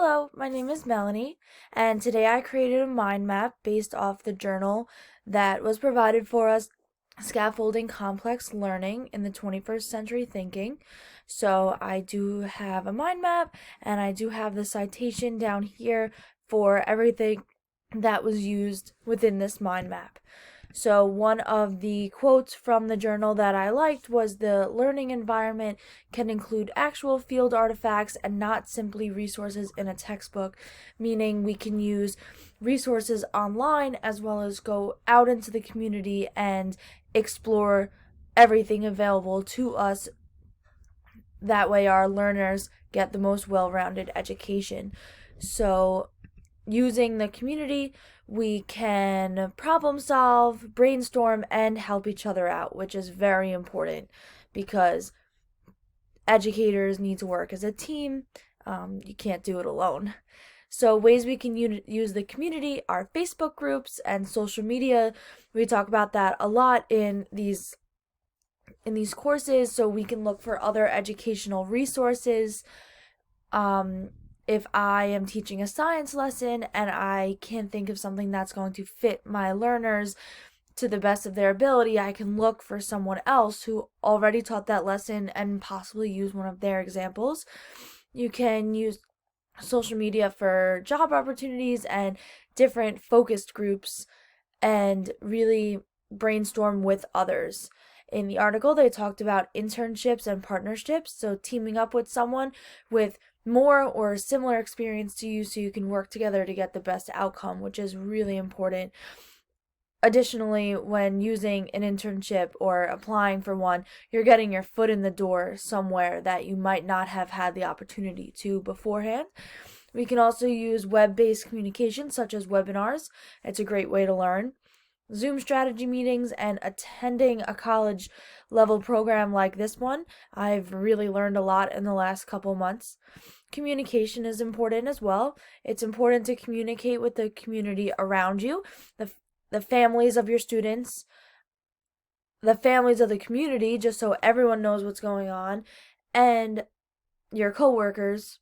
Hello, my name is Melanie, and today I created a mind map based off the journal that was provided for us, Scaffolding Complex Learning in the 21st Century Thinking. So I do have a mind map, and I do have the citation down here for everything that was used within this mind map. So one of the quotes from the journal that I liked was the learning environment can include actual field artifacts and not simply resources in a textbook, meaning we can use resources online as well as go out into the community and explore everything available to us. That way our learners get the most well-rounded education. So using the community, we can problem solve, brainstorm, and help each other out, which is very important because educators need to work as a team. You can't do it alone. So ways we can use the community are Facebook groups and social media. We talk about that a lot in these courses, so we can look for other educational resources. If I am teaching a science lesson and I can't think of something that's going to fit my learners to the best of their ability, I can look for someone else who already taught that lesson and possibly use one of their examples. You can use social media for job opportunities and different focused groups and really brainstorm with others. In the article, they talked about internships and partnerships, so teaming up with someone with more or similar experience to you so you can work together to get the best outcome, which is really important. Additionally, when using an internship or applying for one, you're getting your foot in the door somewhere that you might not have had the opportunity to beforehand. We can also use web-based communication such as webinars. It's a great way to learn. Zoom strategy meetings and attending a college level program like this one. I've really learned a lot in the last couple months. Communication is important as well. It's important to communicate with the community around you, the families of your students, the families of the community, just so everyone knows what's going on, and your coworkers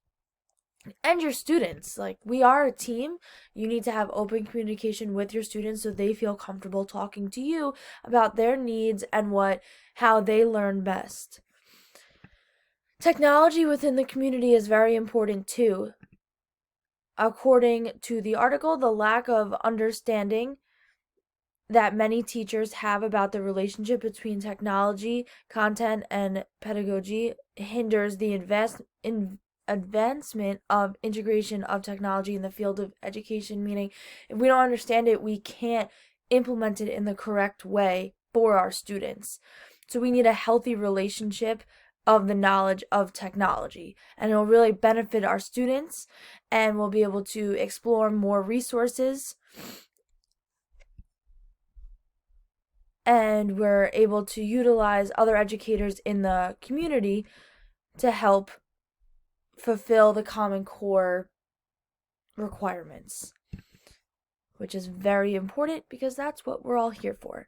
and your students. Like, we are a team. You need to have open communication with your students so they feel comfortable talking to you about their needs and how they learn best. Technology within the community is very important too. According to the article, the lack of understanding that many teachers have about the relationship between technology, content, and pedagogy hinders the advancement of integration of technology in the field of education, meaning if we don't understand it, we can't implement it in the correct way for our students. So we need a healthy relationship of the knowledge of technology, and it will really benefit our students, and we'll be able to explore more resources, and we're able to utilize other educators in the community to help fulfill the Common Core requirements, which is very important because that's what we're all here for.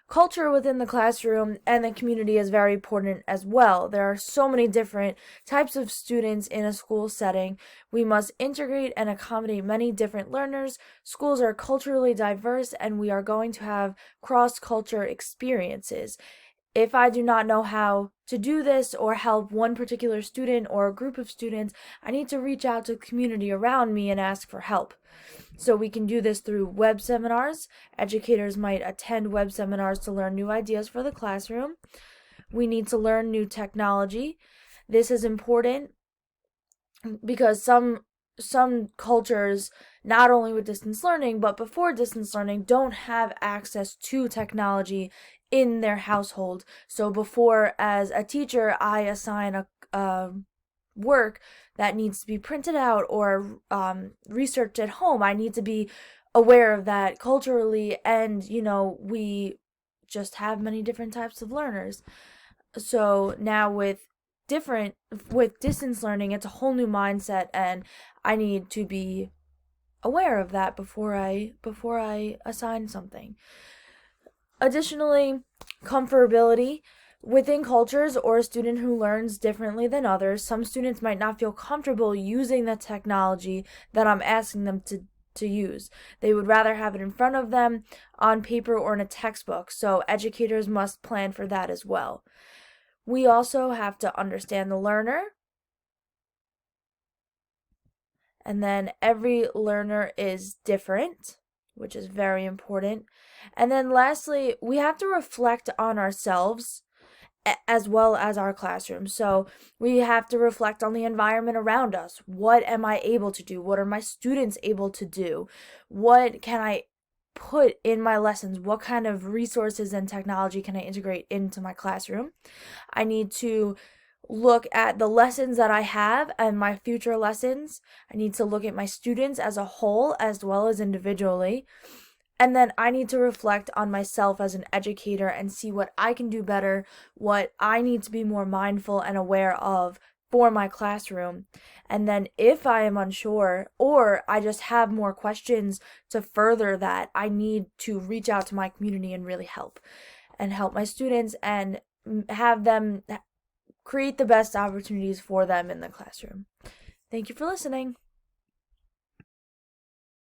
Culture within the classroom and the community is very important as well. There are so many different types of students in a school setting. We must integrate and accommodate many different learners. Schools are culturally diverse, and we are going to have cross-culture experiences. If I do not know how to do this or help one particular student or a group of students, I need to reach out to the community around me and ask for help. So we can do this through web seminars. Educators might attend web seminars to learn new ideas for the classroom. We need to learn new technology. This is important because some cultures, not only with distance learning, but before distance learning, don't have access to technology in their household. So before, as a teacher, I assign a work that needs to be printed out or researched at home, I need to be aware of that culturally, and we just have many different types of learners. So now with distance learning, it's a whole new mindset, and I need to be aware of that before I assign something. Additionally, comfortability. Within cultures or a student who learns differently than others, some students might not feel comfortable using the technology that I'm asking them to use. They would rather have it in front of them on paper or in a textbook, so educators must plan for that as well. We also have to understand the learner, and then every learner is different, which is very important. And then lastly, we have to reflect on ourselves as well as our classroom. So we have to reflect on the environment around us. What am I able to do? What are my students able to do? What can I put in my lessons? What kind of resources and technology can I integrate into my classroom? I need to look at the lessons that I have and my future lessons. I need to look at my students as a whole as well as individually. And then I need to reflect on myself as an educator and see what I can do better, what I need to be more mindful and aware of for my classroom. And then if I am unsure or I just have more questions to further that, I need to reach out to my community and really help my students and have them create the best opportunities for them in the classroom. Thank you for listening.